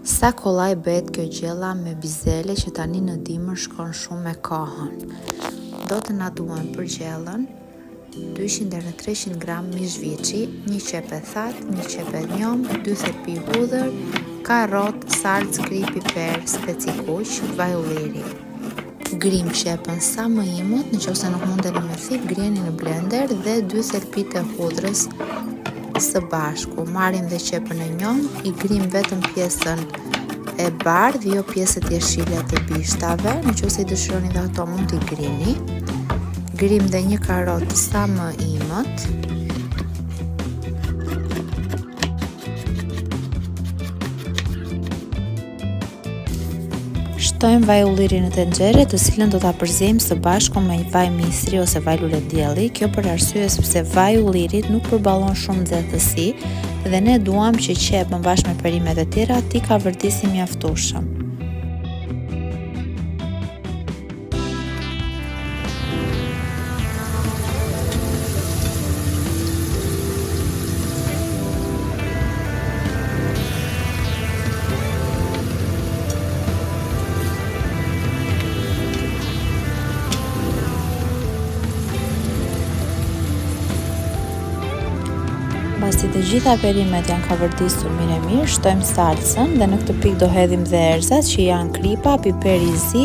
Sa kollaj bëhet kjo gjella me bizele që tani në dimër shkon shumë me kohën. Do të na duhen për gjellën 200 deri në 300 gram mish viçi, 1 qep e thatë, 1 qep e njom, 2 therpi hudhër, karrot, salcë, kri, piper, speci kuq, vaj ulliri. Grim qepën sa më imët, nëse nuk mundeni me thip, grijeni në blender dhe 2 therpit e hudhrës së bashku. Marrim dhe qepën e njom, i grim vetëm pjesën e bardhë, jo pjesët jeshile të bishtave, nëse i dëshironi dhe ato mund t'i grini. Grim dhe 1 karrot sa më imët. Shtojmë vaj ulliri në tenxhere, të cilën do ta përzejmë së bashku me vaj misri ose vaj lule dielli. Kjo për arsye sepse vaj ullirit nuk përballon shumë nxehtësi dhe ne duam që qepën bashkë me perimet e tjera t'i kavërdisi mjaftueshëm. Pasi të gjitha perimet janë kavërdisur mirë, shtojmë salcën dhe në këtë pikë do hedhim dhe erëzat që janë kripa, piperi i zi,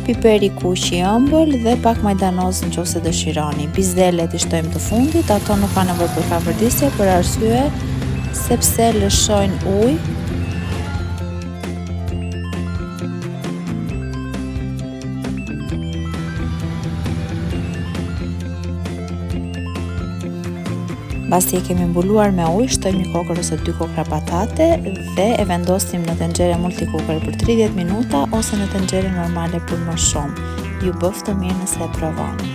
piperi kuq i ëmbël dhe pak majdanoz nëse dëshironi. Bizelet i shtojmë të fundit, ato nuk kanë nevojë për kavërdisje për arsye sepse lëshojnë ujë. Pasi e kemi mbuluar me ujë, shtojmë 1 kokër ose 2 kokra patate dhe e vendosim në tenxhere multicooker për 30 minuta ose në tenxhere normale për më shumë. Ju bëf të mirë nëse e provoni.